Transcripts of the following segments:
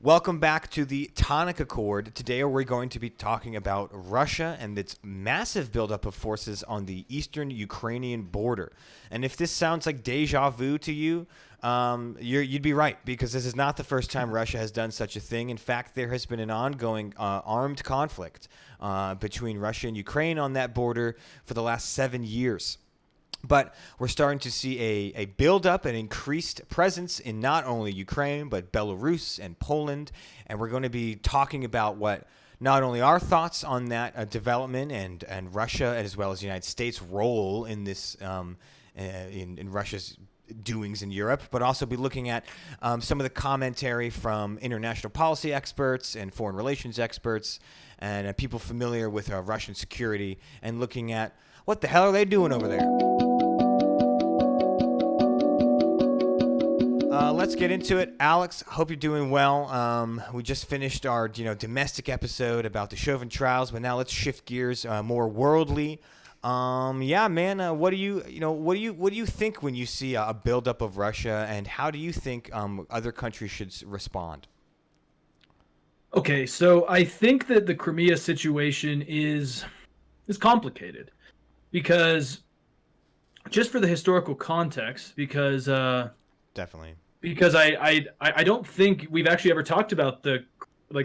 Welcome back to the Tonic Accord. Today we're going to be talking about Russia and its massive buildup of forces on the eastern Ukrainian border. And if this sounds like deja vu to you, you'd be right, because this is not the first time Russia has done such a thing. In fact, there has been an ongoing armed conflict between Russia and Ukraine on that border for the last 7 years. But we're starting to see a buildup, an increased presence in not only Ukraine, but Belarus and Poland. And we're going to be talking about what not only our thoughts on that development and Russia, as well as the United States' role in this in Russia's doings in Europe, but also be looking at some of the commentary from international policy experts and foreign relations experts and people familiar with Russian security, and looking at what the hell are they doing over there. Let's get into it. Alex, hope you're doing well. We just finished our domestic episode about the Chauvin trials, but now let's shift gears more worldly. Yeah, man. What do you think when you see a buildup of Russia, and how do you think other countries should respond? Okay, so I think that the Crimea situation is complicated because just for the historical context, because Definitely. Because I don't think we've actually ever talked about the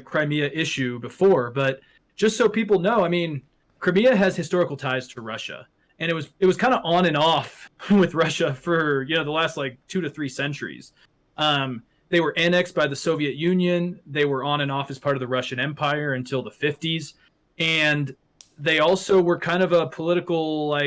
Crimea issue before, but just so people know, I mean, Crimea has historical ties to Russia, and it was kind of on and off with Russia for the last 2 to 3 centuries. They were annexed by the Soviet Union. They were on and off as part of the Russian Empire until the 50s, and they also were kind of a political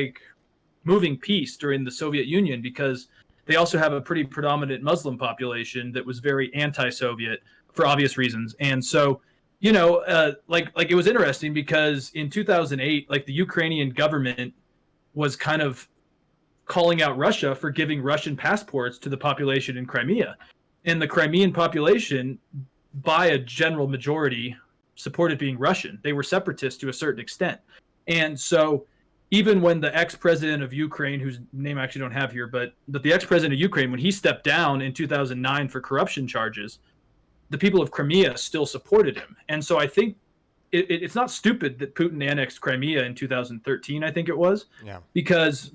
moving piece during the Soviet Union because they also have a pretty predominant Muslim population that was very anti-Soviet for obvious reasons. And so, it was interesting because in 2008, the Ukrainian government was kind of calling out Russia for giving Russian passports to the population in Crimea. And the Crimean population, by a general majority, supported being Russian. They were separatists to a certain extent. And so even when the ex-president of Ukraine, whose name I actually don't have here, but the ex-president of Ukraine, when he stepped down in 2009 for corruption charges, the people of Crimea still supported him. And so I think it's not stupid that Putin annexed Crimea in 2013, I think it was, because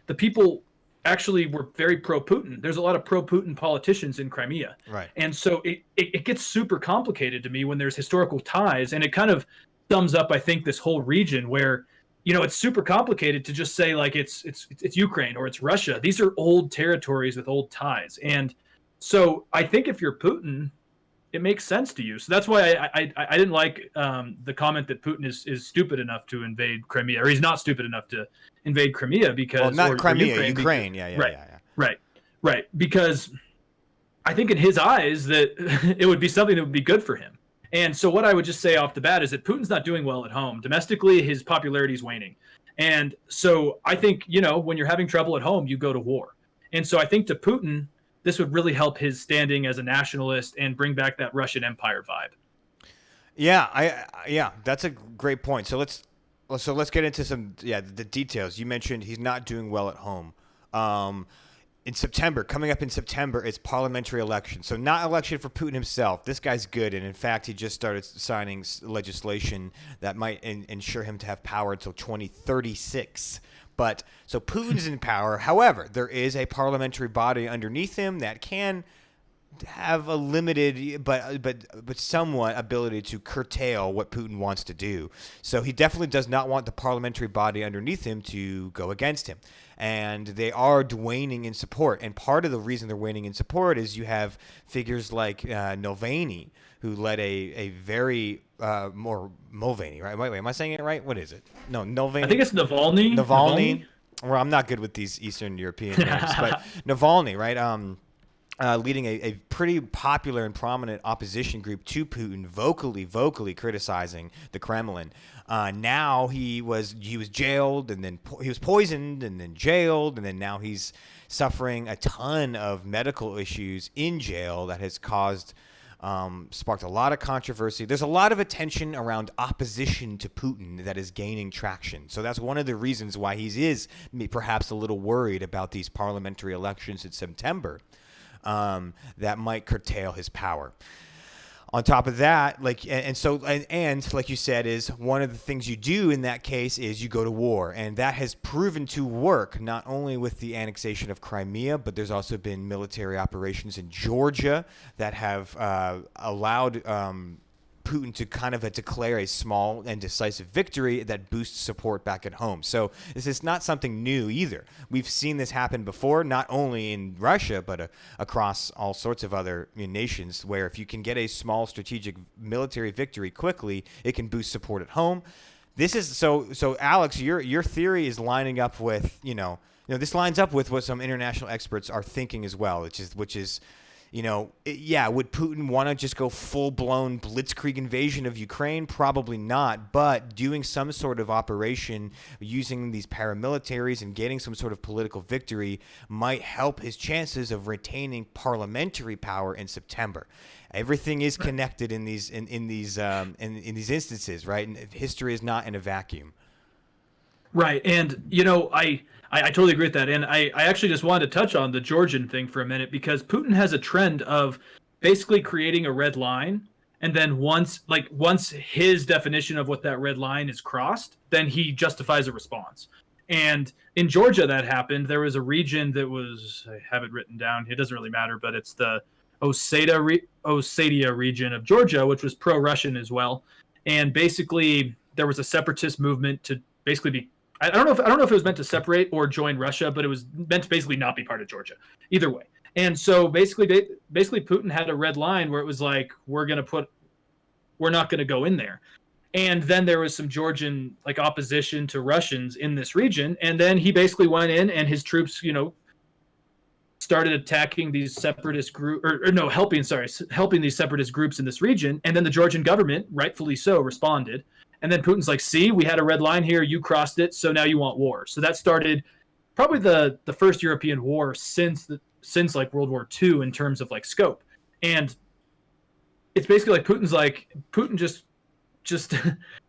the people actually were very pro-Putin. There's a lot of pro-Putin politicians in Crimea. Right. And so it gets super complicated to me when there's historical ties, and it kind of sums up, I think, this whole region where it's super complicated to just say it's Ukraine or it's Russia. These are old territories with old ties. And so I think if you're Putin, it makes sense to you. So that's why I didn't like the comment that Putin is stupid enough to invade Crimea, or he's not stupid enough to invade Crimea because not Crimea, Ukraine. Yeah. Right. Because I think in his eyes that it would be something that would be good for him. And so what I would just say off the bat is that Putin's not doing well at home. Domestically, his popularity is waning. And so I think, when you're having trouble at home, you go to war. And so I think to Putin, this would really help his standing as a nationalist and bring back that Russian Empire vibe. Yeah, that's a great point. So let's get into the details. You mentioned he's not doing well at home. Coming up in September, it's parliamentary election. So not election for Putin himself. This guy's good, and in fact, he just started signing legislation that might ensure him to have power until 2036. But so Putin's in power. However, there is a parliamentary body underneath him that can have a limited but somewhat ability to curtail what Putin wants to do. So he definitely does not want the parliamentary body underneath him to go against him. And they are waning in support. And part of the reason they're waning in support is you have figures like Navalny, who led a very more Mulvaney, right? Wait, am I saying it right? What is it? No, Navalny. I think it's Navalny. Navalny. Well, I'm not good with these Eastern European names, but Navalny, right? Leading a pretty popular and prominent opposition group to Putin, vocally criticizing the Kremlin. Now he was jailed, and then he was poisoned, and then jailed, and then now he's suffering a ton of medical issues in jail that has sparked a lot of controversy. There's a lot of attention around opposition to Putin that is gaining traction. So that's one of the reasons why he is perhaps a little worried about these parliamentary elections in September. That might curtail his power. On top of that, and like you said, is one of the things you do in that case is you go to war, and that has proven to work not only with the annexation of Crimea, but there's also been military operations in Georgia that have allowed Putin to kind of declare a small and decisive victory that boosts support back at home. So this is not something new either. We've seen this happen before, not only in Russia, but across all sorts of other nations, where if you can get a small strategic military victory quickly, it can boost support at home. This is so Alex, your theory is lining up with, this lines up with what some international experts are thinking as well, which is would Putin want to just go full-blown blitzkrieg invasion of Ukraine? Probably not, but doing some sort of operation using these paramilitaries and getting some sort of political victory might help his chances of retaining parliamentary power in September. Everything is connected in these instances, right? And history is not in a vacuum. Right, and I totally agree with that, and I actually just wanted to touch on the Georgian thing for a minute, because Putin has a trend of basically creating a red line, and then once his definition of what that red line is crossed, then he justifies a response. And in Georgia that happened. There was a region that was, I have it written down, it doesn't really matter, but it's the Ossetia region of Georgia, which was pro-Russian as well, and basically there was a separatist movement to basically be, I don't know if it was meant to separate or join Russia, but it was meant to basically not be part of Georgia. Either way. And so basically Putin had a red line where it was like, we're not going to go in there. And then there was some Georgian opposition to Russians in this region, and then he basically went in and his troops, started attacking these separatist helping these separatist groups in this region, and then the Georgian government, rightfully so, responded. And then Putin's like, see, we had a red line here, you crossed it, so now you want war. So that started probably the first European war since World War II in terms of scope. And it's basically Putin just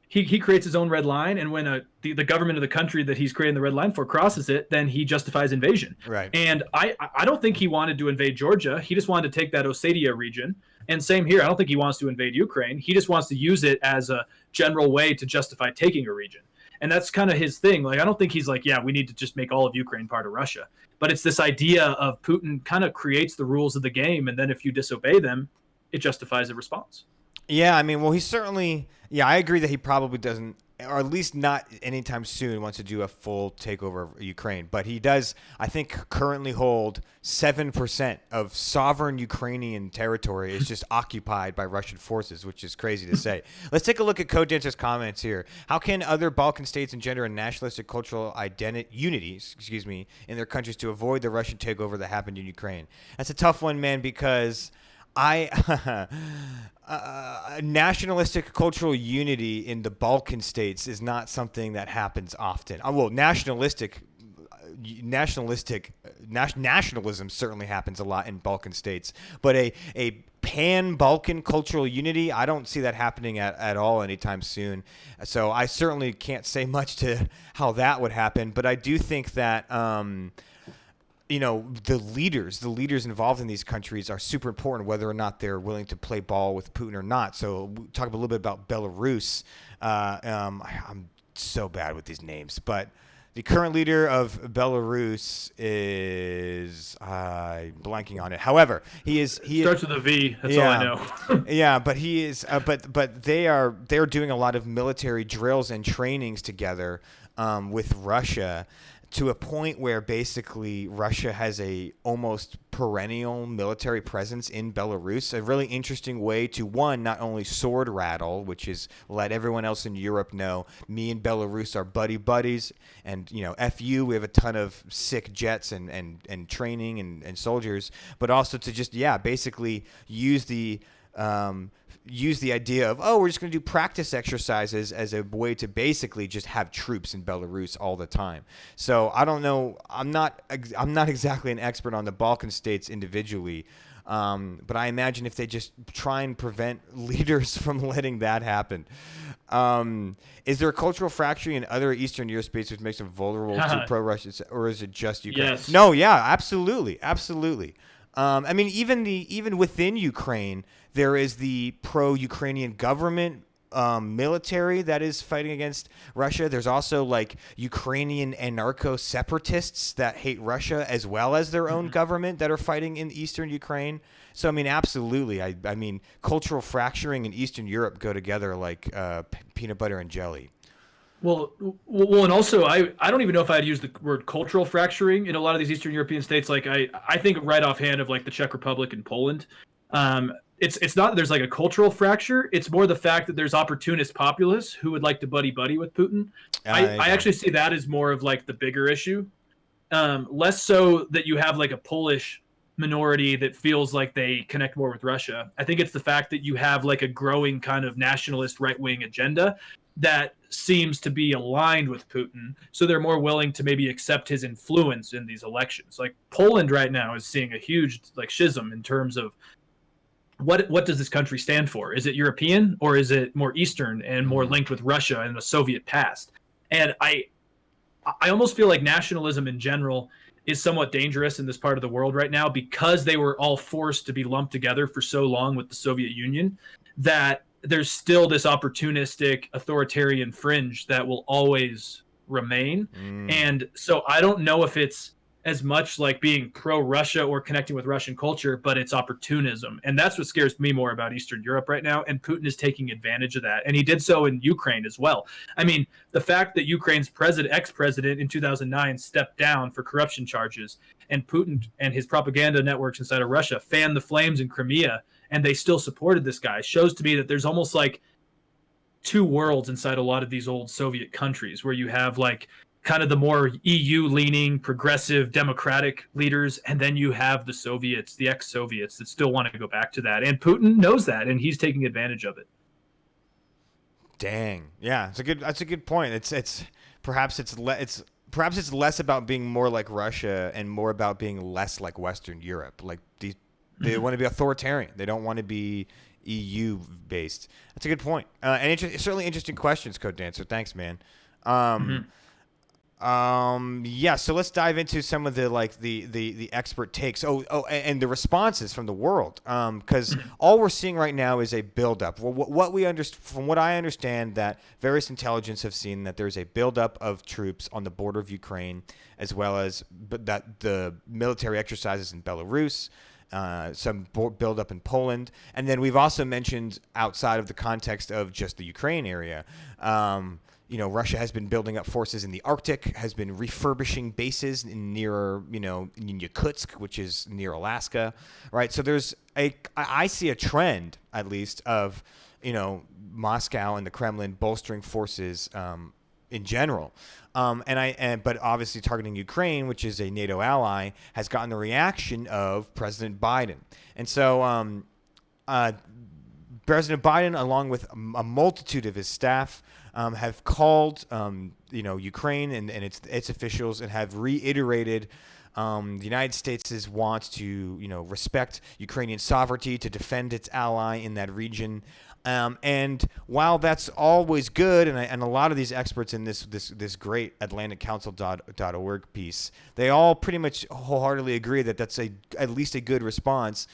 he creates his own red line, and when the government of the country that he's creating the red line for crosses it, then he justifies invasion. Right. And I don't think he wanted to invade Georgia. He just wanted to take that Ossetia region. And same here. I don't think he wants to invade Ukraine. He just wants to use it as a general way to justify taking a region. And that's kind of his thing. I don't think he's we need to just make all of Ukraine part of Russia. But it's this idea of Putin kind of creates the rules of the game, and then if you disobey them, it justifies a response. Yeah, I mean, well, he certainly, I agree that he probably doesn't, or at least not anytime soon, wants to do a full takeover of Ukraine. But he does, I think, currently hold 7% of sovereign Ukrainian territory is just occupied by Russian forces, which is crazy to say. Let's take a look at Codenser's comments here. How can other Balkan states engender a nationalistic cultural unity in their countries to avoid the Russian takeover that happened in Ukraine? That's a tough one, man, because nationalistic cultural unity in the Balkan states is not something that happens often. Well, nationalism certainly happens a lot in Balkan states, but a pan-Balkan cultural unity, I don't see that happening at all anytime soon. So I certainly can't say much to how that would happen, but I do think that the leaders involved in these countries are super important, whether or not they're willing to play ball with Putin or not. So we'll talk a little bit about Belarus. I'm so bad with these names, but the current leader of Belarus is blanking on it. However, he starts with a V. That's all I know. Yeah, but he is. But they're doing a lot of military drills and trainings together with Russia, to a point where basically Russia has a almost perennial military presence in Belarus. A really interesting way to, one, not only sword rattle, which is let everyone else in Europe know me and Belarus are buddies, and F you, we have a ton of sick jets and training and soldiers, but also to just basically use the idea of, we're just going to do practice exercises as a way to basically just have troops in Belarus all the time. So I don't know. I'm not exactly an expert on the Balkan states individually, but I imagine if they just try and prevent leaders from letting that happen. Is there a cultural fracture in other Eastern Europe states which makes them vulnerable to pro-Russian, or is it just Ukraine? Yes. No, yeah, absolutely. I mean, even within Ukraine, there is the pro-Ukrainian government military that is fighting against Russia. There's also like Ukrainian anarcho-separatists that hate Russia as well as their own government that are fighting in eastern Ukraine. So I mean, absolutely. I mean, cultural fracturing in Eastern Europe go together like peanut butter and jelly. Well, and also I don't even know if I'd use the word cultural fracturing in a lot of these Eastern European states. Like I think right offhand of like the Czech Republic and Poland. It's not that there's like a cultural fracture. It's more the fact that there's opportunist populists who would like to buddy with Putin. I actually see that as more of like the bigger issue. Less so that you have like a Polish minority that feels like they connect more with Russia. I think it's the fact that you have like a growing kind of nationalist right-wing agenda that seems to be aligned with Putin. So they're more willing to maybe accept his influence in these elections. Like Poland right now is seeing a huge like schism in terms of what does this country stand for? Is it European or is it more Eastern and more linked with Russia and the Soviet past? And I almost feel like nationalism in general is somewhat dangerous in this part of the world right now because they were all forced to be lumped together for so long with the Soviet Union that there's still this opportunistic authoritarian fringe that will always remain. And so I don't know if it's as much like being pro-Russia or connecting with Russian culture, but it's opportunism. And that's what scares me more about Eastern Europe right now. And Putin is taking advantage of that. And he did so in Ukraine as well. I mean, the fact that Ukraine's ex-president in 2009 stepped down for corruption charges and Putin and his propaganda networks inside of Russia fanned the flames in Crimea and they still supported this guy shows to me that there's almost like two worlds inside a lot of these old Soviet countries where you have like kind of the more EU-leaning, progressive, democratic leaders, and then you have the Soviets, the ex-Soviets that still want to go back to that. And Putin knows that, and he's taking advantage of it. Dang, yeah, that's a good point. It's perhaps it's less about being more like Russia and more about being less like Western Europe. Like they want to be authoritarian. They don't want to be EU based. That's a good point. And certainly interesting questions, Code Dancer. Thanks, man. Yeah, so let's dive into some of the expert takes. And the responses from the world. Because all we're seeing right now is a buildup. From what I understand, that various intelligence have seen that there's a buildup of troops on the border of Ukraine, as well as that the military exercises in Belarus. Some buildup in Poland, and then we've also mentioned outside of the context of just the Ukraine area. Russia has been building up forces in the Arctic, has been refurbishing bases in Yakutsk, which is near Alaska, right? So I see a trend, at least, of, Moscow and the Kremlin bolstering forces in general. But obviously targeting Ukraine, which is a NATO ally, has gotten the reaction of President Biden. And so President Biden, along with a multitude of his staff, have called, Ukraine and its officials and have reiterated the United States' want to, respect Ukrainian sovereignty, to defend its ally in that region. And while that's always good, and a lot of these experts in this great AtlanticCouncil.org piece, they all pretty much wholeheartedly agree that that's at least a good response.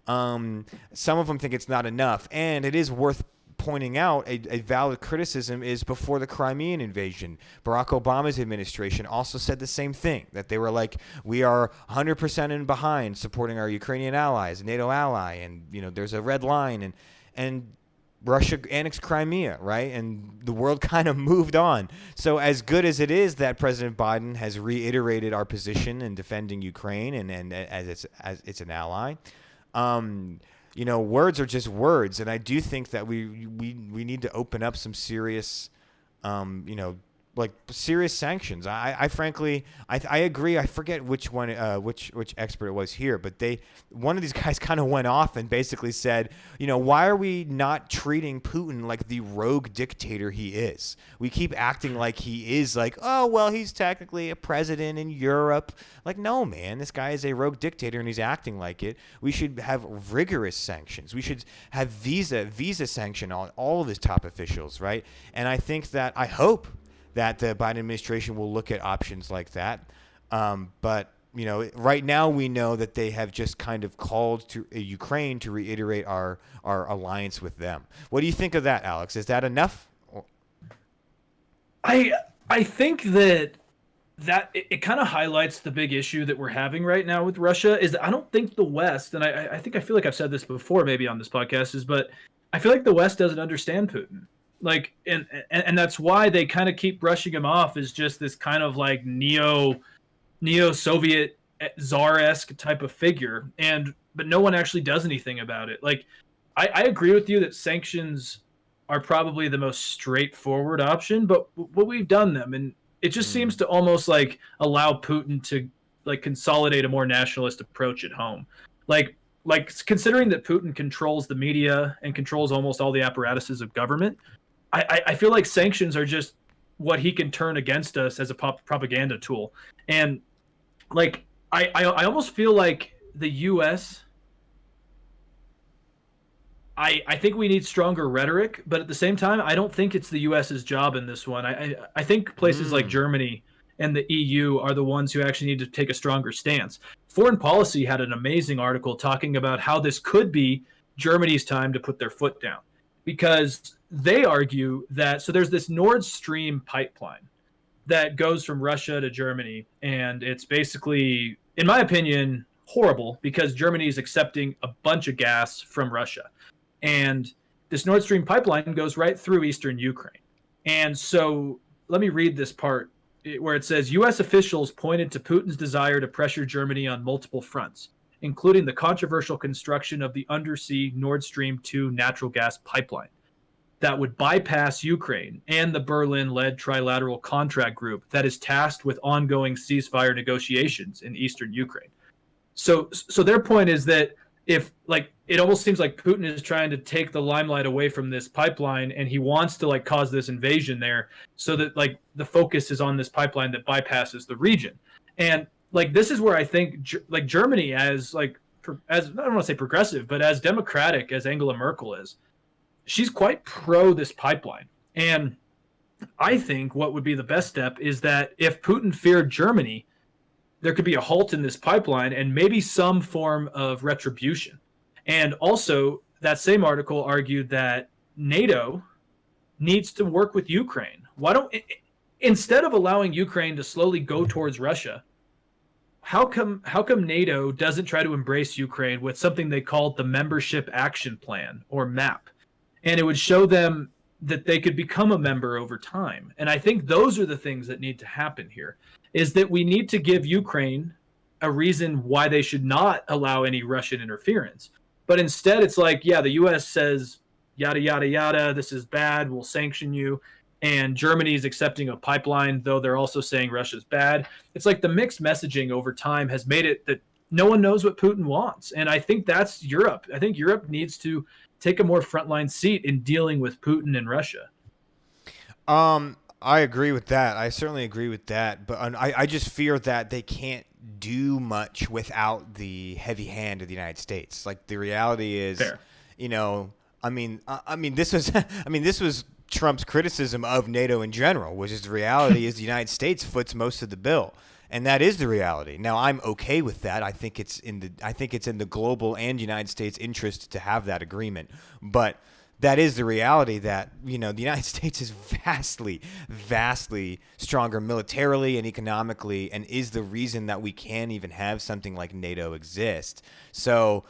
Some of them think it's not enough, and it is worth pointing out a valid criticism is before the Crimean invasion, Barack Obama's administration also said the same thing, that they were like, we are 100% in behind supporting our Ukrainian allies, NATO ally, and there's a red line, and Russia annexed Crimea, right? And the world kind of moved on. So as good as it is that President Biden has reiterated our position in defending Ukraine and as it's an ally, words are just words, and I do think that we need to open up some serious, serious sanctions. I frankly agree. I forget which one, which expert it was here, but one of these guys kind of went off and basically said, why are we not treating Putin like the rogue dictator he is? We keep acting like he is like, oh, well, he's technically a president in Europe. Like, no, man, this guy is a rogue dictator and he's acting like it. We should have rigorous sanctions. We should have visa sanction on all of his top officials, right? And I hope that the Biden administration will look at options like that. But right now we know that they have just kind of called to Ukraine to reiterate our alliance with them. What do you think of that, Alex? Is that enough? I think that it kind of highlights the big issue that we're having right now with Russia is that I don't think the West, and I think I feel like I've said this before maybe on this podcast, but I feel like the West doesn't understand Putin. Like, and that's why they kind of keep brushing him off as just this kind of like neo-Soviet czar-esque type of figure, but no one actually does anything about it. Like, I agree with you that sanctions are probably the most straightforward option, but we've done them, and it just seems to almost like allow Putin to like consolidate a more nationalist approach at home. Like considering that Putin controls the media and controls almost all the apparatuses of government, I feel like sanctions are just what he can turn against us as a propaganda tool. And like I almost feel like the U.S. I think we need stronger rhetoric, but at the same time, I don't think it's the U.S.'s job in this one. I think places like Germany and the EU are the ones who actually need to take a stronger stance. Foreign Policy had an amazing article talking about how this could be Germany's time to put their foot down, because they argue that, so there's this Nord Stream pipeline that goes from Russia to Germany, and it's basically, in my opinion, horrible because Germany is accepting a bunch of gas from Russia. And this Nord Stream pipeline goes right through eastern Ukraine. And so let me read this part where it says, U.S. officials pointed to Putin's desire to pressure Germany on multiple fronts, including the controversial construction of the undersea Nord Stream 2 natural gas pipeline that would bypass Ukraine and the Berlin-led trilateral contract group that is tasked with ongoing ceasefire negotiations in eastern Ukraine. So their point is that if, like, it almost seems like Putin is trying to take the limelight away from this pipeline, and he wants to like cause this invasion there, so that like the focus is on this pipeline that bypasses the region. And like this is where I think like Germany, as like as I don't want to say progressive, but as democratic as Angela Merkel is, she's quite pro this pipeline. And I think what would be the best step is that if Putin feared Germany, there could be a halt in this pipeline and maybe some form of retribution. And also, that same article argued that NATO needs to work with Ukraine. Why don't, instead of allowing Ukraine to slowly go towards Russia, how come NATO doesn't try to embrace Ukraine with something they called the Membership Action Plan, or MAP? And it would show them that they could become a member over time. And I think those are the things that need to happen here, is that we need to give Ukraine a reason why they should not allow any Russian interference. But instead, it's like, yeah, the U.S. says, yada, yada, yada, this is bad, we'll sanction you. And Germany is accepting a pipeline, though they're also saying Russia's bad. It's like the mixed messaging over time has made it that no one knows what Putin wants. And I think that's Europe. I think Europe needs to take a more frontline seat in dealing with Putin and Russia. I agree with that. I certainly agree with that. But I just fear that they can't do much without the heavy hand of the United States. Like the reality is, Fair. This was Trump's criticism of NATO in general, which is the reality is the United States foots most of the bill. And that is the reality. Now, I'm okay with that. I think it's in the global and United States interest to have that agreement. But that is the reality that, the United States is vastly, vastly stronger militarily and economically, and is the reason that we can even have something like NATO exist. So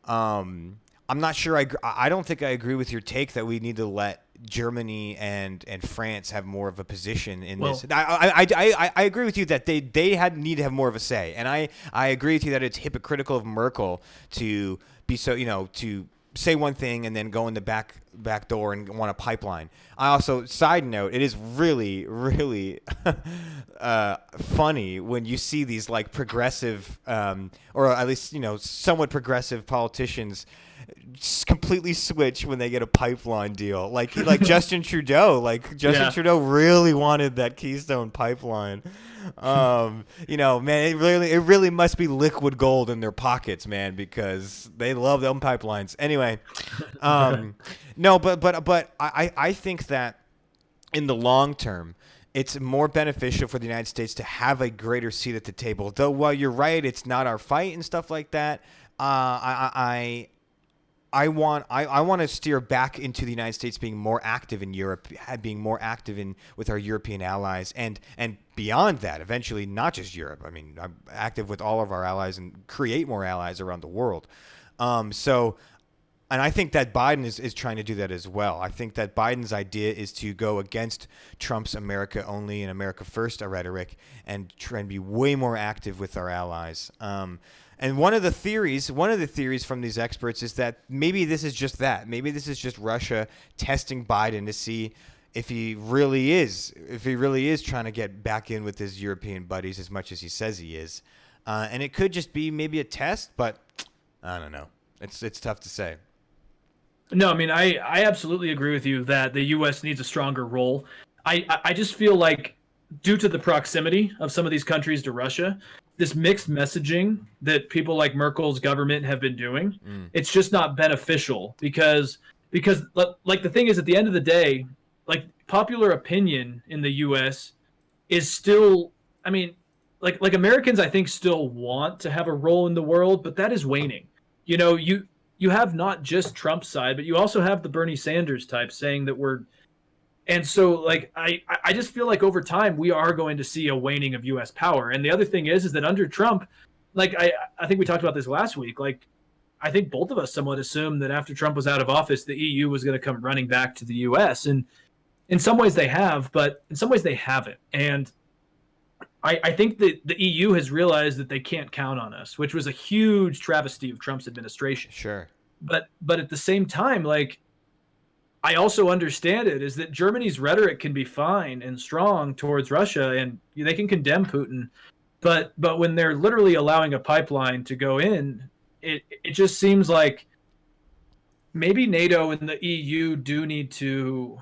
I'm not sure. I don't think I agree with your take that we need to let Germany and France have more of a position in this. I agree with you that they need to have more of a say, and I agree with you that it's hypocritical of Merkel to be so to say one thing and then go in the back door and want a pipeline. I also, side note, it is really, really funny when you see these like progressive or at least somewhat progressive politicians completely switch when they get a pipeline deal. Like Justin Trudeau. Trudeau really wanted that Keystone pipeline. Man, it really must be liquid gold in their pockets, man, because they love them pipelines. Anyway, no, but I think that in the long term, it's more beneficial for the United States to have a greater seat at the table. Though, while you're right, it's not our fight and stuff like that. I want to steer back into the United States being more active in Europe, being more active with our European allies, and beyond that, eventually not just Europe. I mean, I'm active with all of our allies and create more allies around the world. And I think that Biden is trying to do that as well. I think that Biden's idea is to go against Trump's America only and America first rhetoric and try and be way more active with our allies. And one of the theories from these experts is that maybe this is just that. Maybe this is just Russia testing Biden to see if he really is trying to get back in with his European buddies as much as he says he is. And it could just be maybe a test, but I don't know. It's tough to say. No, I mean, I absolutely agree with you that the U.S. needs a stronger role. I just feel like due to the proximity of some of these countries to Russia, this mixed messaging that people like Merkel's government have been doing, it's just not beneficial because like the thing is, at the end of the day, like popular opinion in the U.S. is still, I mean, like Americans, I think, still want to have a role in the world, but that is waning. You know, you have not just Trump's side, but you also have the Bernie Sanders type saying that we're, and so like I just feel like over time we are going to see a waning of U.S. power. And the other thing is that under Trump, like I think we talked about this last week, like I think both of us somewhat assumed that after Trump was out of office, the EU was going to come running back to the U.S. And in some ways they have, but in some ways they haven't. And I think that the EU has realized that they can't count on us, which was a huge travesty of Trump's administration. Sure. But at the same time, like, I also understand it is that Germany's rhetoric can be fine and strong towards Russia, and they can condemn Putin. But when they're literally allowing a pipeline to go in, it just seems like maybe NATO and the EU do need to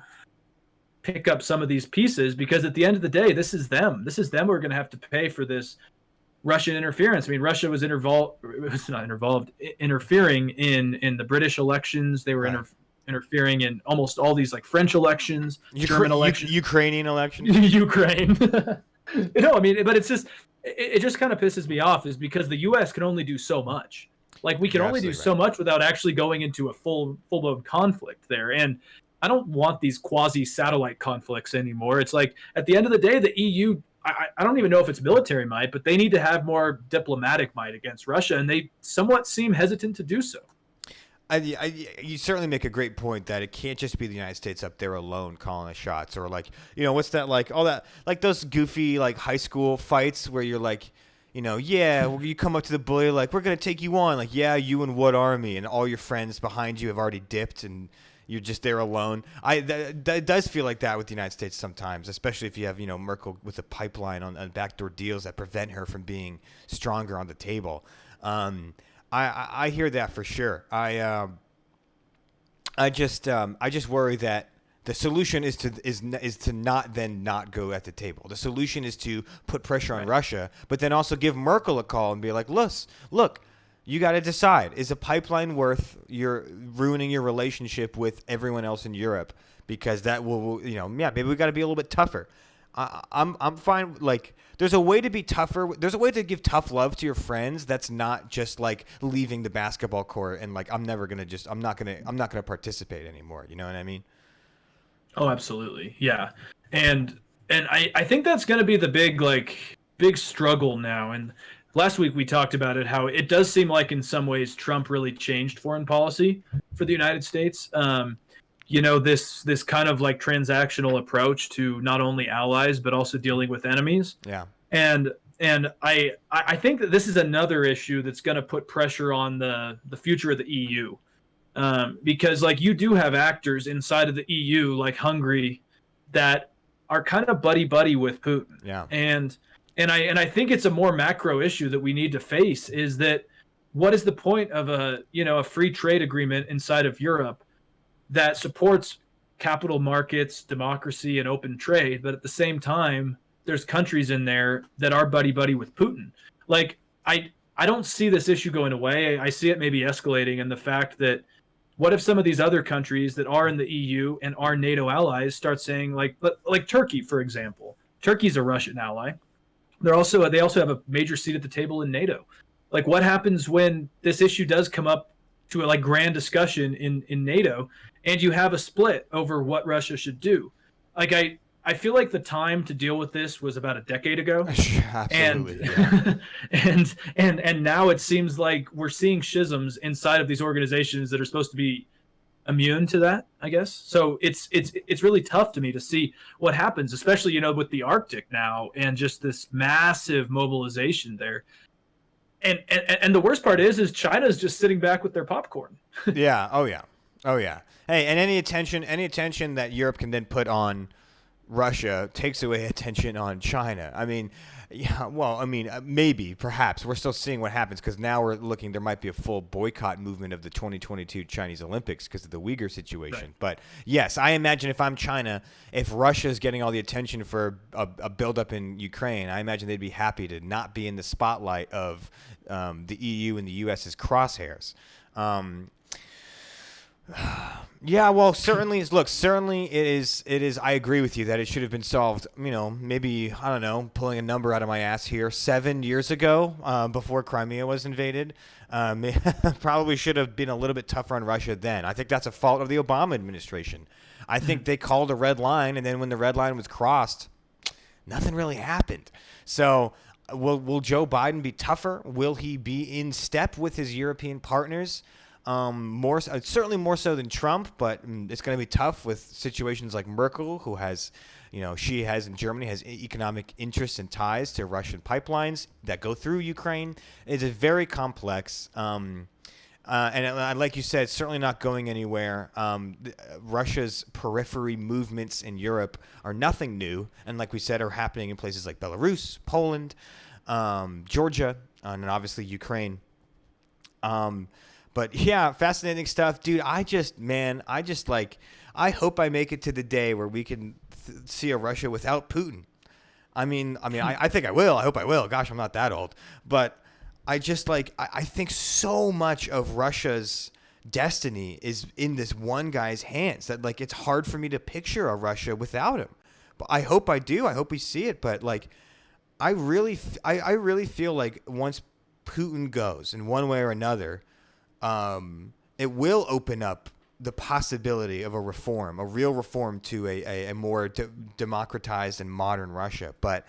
pick up some of these pieces, because at the end of the day, this is them who are going to have to pay for this Russian interference. I mean, Russia was interfering in the British elections. They were interfering in almost all these like French elections, German elections, Ukrainian elections. Ukraine. I mean, but it's just, it just kind of pisses me off, is because the U.S. can only do so much. Like, we can only do so much without actually going into a full-blown conflict there. And I don't want these quasi-satellite conflicts anymore. It's like, at the end of the day, the EU, I don't even know if it's military might, but they need to have more diplomatic might against Russia, and they somewhat seem hesitant to do so. You certainly make a great point that it can't just be the United States up there alone calling the shots, or like, what's that, like all that, like those goofy like high school fights where you're like, you come up to the bully like, we're gonna take you on, like, yeah, you and what army, and all your friends behind you have already dipped and you're just there alone. That does feel like that with the United States sometimes, especially if you have Merkel with a pipeline on backdoor deals that prevent her from being stronger on the table. I hear that for sure. I just worry that the solution is to not go at the table. The solution is to put pressure on Russia, but then also give Merkel a call and be like, look, you got to decide: is a pipeline worth ruining your relationship with everyone else in Europe? Because that will, maybe we got to be a little bit tougher. I'm fine. Like, there's a way to be tougher. There's a way to give tough love to your friends. That's not just like leaving the basketball court and like, I'm not gonna participate anymore. You know what I mean? Oh, absolutely. Yeah. And I think that's going to be the big struggle now. And last week we talked about it, how it does seem like in some ways Trump really changed foreign policy for the United States. This kind of like transactional approach to not only allies, but also dealing with enemies. Yeah. And I think that this is another issue that's going to put pressure on the future of the EU. Because like, you do have actors inside of the EU, like Hungary, that are kind of buddy with Putin. Yeah. And I think it's a more macro issue that we need to face, is that what is the point of a free trade agreement inside of Europe that supports capital markets, democracy, and open trade, but at the same time, there's countries in there that are buddy with Putin. Like, I don't see this issue going away. I see it maybe escalating, and the fact that what if some of these other countries that are in the EU and are NATO allies start saying, like Turkey, for example, Turkey's a Russian ally. They also have a major seat at the table in NATO. Like, what happens when this issue does come up to a like grand discussion in NATO, and you have a split over what Russia should do? Like, I feel like the time to deal with this was about a decade ago. Absolutely. And, and now it seems like we're seeing schisms inside of these organizations that are supposed to be immune to that, I guess. So it's really tough to me to see what happens, especially, you know, with the Arctic now and just this massive mobilization there. And the worst part is China's just sitting back with their popcorn. Yeah. Oh yeah. Oh yeah. Hey, and any attention that Europe can then put on Russia takes away attention on China. I mean, yeah, well, I mean, maybe, perhaps. We're still seeing what happens because now we're looking, there might be a full boycott movement of the 2022 Chinese Olympics because of the Uyghur situation. Right. But yes, I imagine if I'm China, if Russia is getting all the attention for a buildup in Ukraine, I imagine they'd be happy to not be in the spotlight of the EU and the US's crosshairs. Yeah, well, certainly it is. I agree with you that it should have been solved. You know, maybe, I don't know, pulling a number out of my ass here, 7 years ago, before Crimea was invaded. Probably should have been a little bit tougher on Russia then. I think that's a fault of the Obama administration. I think they called a red line, and then when the red line was crossed, nothing really happened. So, will Joe Biden be tougher? Will he be in step with his European partners? Certainly more so than Trump, but it's going to be tough with situations like Merkel, who has, you know, she has in Germany has economic interests and ties to Russian pipelines that go through Ukraine. It's a very complex, and like you said, it's certainly not going anywhere. Russia's periphery movements in Europe are nothing new, and like we said, are happening in places like Belarus, Poland, Georgia, and obviously Ukraine. But yeah, fascinating stuff, dude. I hope I make it to the day where we can see a Russia without Putin. I think I will. I hope I will. Gosh, I'm not that old. But I think so much of Russia's destiny is in this one guy's hands that like it's hard for me to picture a Russia without him. But I hope I do. I hope we see it. But like, I really feel like once Putin goes in one way or another, it will open up the possibility of a real reform to a more democratized and modern Russia. But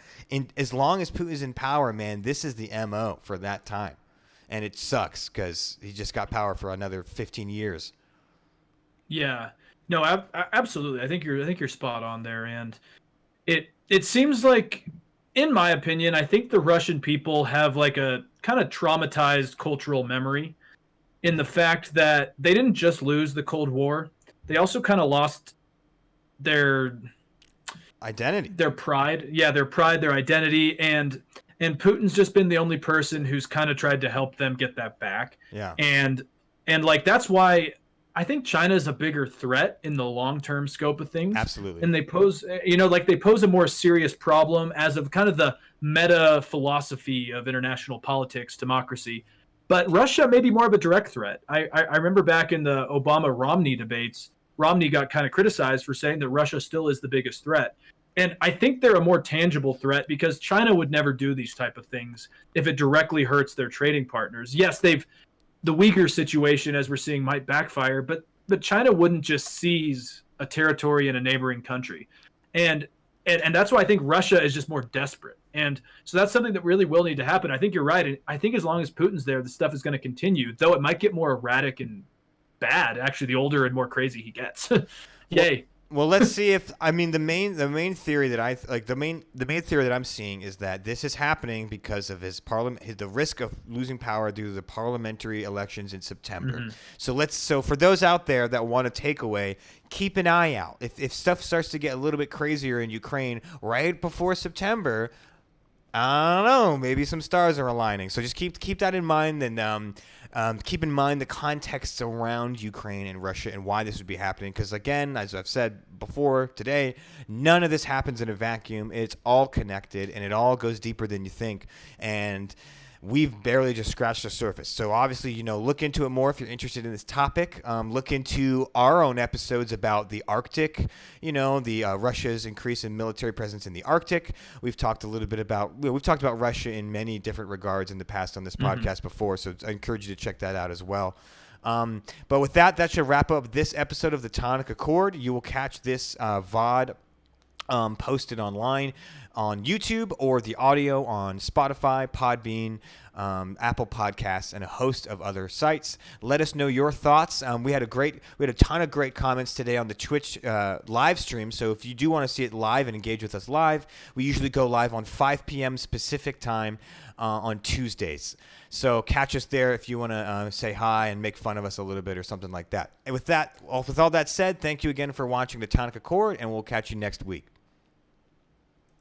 as long as Putin is in power, man, this is the MO for that time. And it sucks because he just got power for another 15 years. Yeah, no, absolutely. I think you're spot on there. And it seems like, in my opinion, I think the Russian people have like a kind of traumatized cultural memory, in the fact that they didn't just lose the Cold War, they also kind of lost their identity, their pride. Yeah, their pride, their identity, and Putin's just been the only person who's kind of tried to help them get that back. Yeah. And like that's why I think China is a bigger threat in the long-term scope of things. Absolutely. And they pose, they pose a more serious problem as of kind of the meta philosophy of international politics, democracy. But Russia may be more of a direct threat. I remember back in the Obama-Romney debates, Romney got kind of criticized for saying that Russia still is the biggest threat. And I think they're a more tangible threat because China would never do these type of things if it directly hurts their trading partners. Yes, the Uyghur situation, as we're seeing, might backfire, but China wouldn't just seize a territory in a neighboring country. And that's why I think Russia is just more desperate. And so that's something that really will need to happen. I think you're right. And I think as long as Putin's there, the stuff is going to continue, though it might get more erratic and bad, actually, the older and more crazy he gets. Yay. Well, let's see if the main theory that the main theory that I'm seeing is that this is happening because of the risk of losing power due to the parliamentary elections in September. Mm-hmm. So for those out there that want a takeaway, keep an eye out. If stuff starts to get a little bit crazier in Ukraine right before September, I don't know, maybe some stars are aligning. So just keep that in mind, and keep in mind the context around Ukraine and Russia and why this would be happening. Because again, as I've said before today, none of this happens in a vacuum. It's all connected, and it all goes deeper than you think. And we've barely just scratched the surface. So obviously, look into it more if you're interested in this topic. Look into our own episodes about the Arctic, Russia's increase in military presence in the Arctic. We've talked a little bit we've talked about Russia in many different regards in the past on this podcast before. So I encourage you to check that out as well. But with that should wrap up this episode of the Tonic Accord. You will catch this VOD posted online on YouTube, or the audio on Spotify, Podbean, Apple Podcasts, and a host of other sites. Let us know your thoughts. We had a ton of great comments today on the Twitch live stream. So if you do want to see it live and engage with us live, we usually go live on 5 p.m. Pacific time on Tuesdays. So catch us there if you want to say hi and make fun of us a little bit or something like that. And with all that said, thank you again for watching the Tonic Accord, and we'll catch you next week.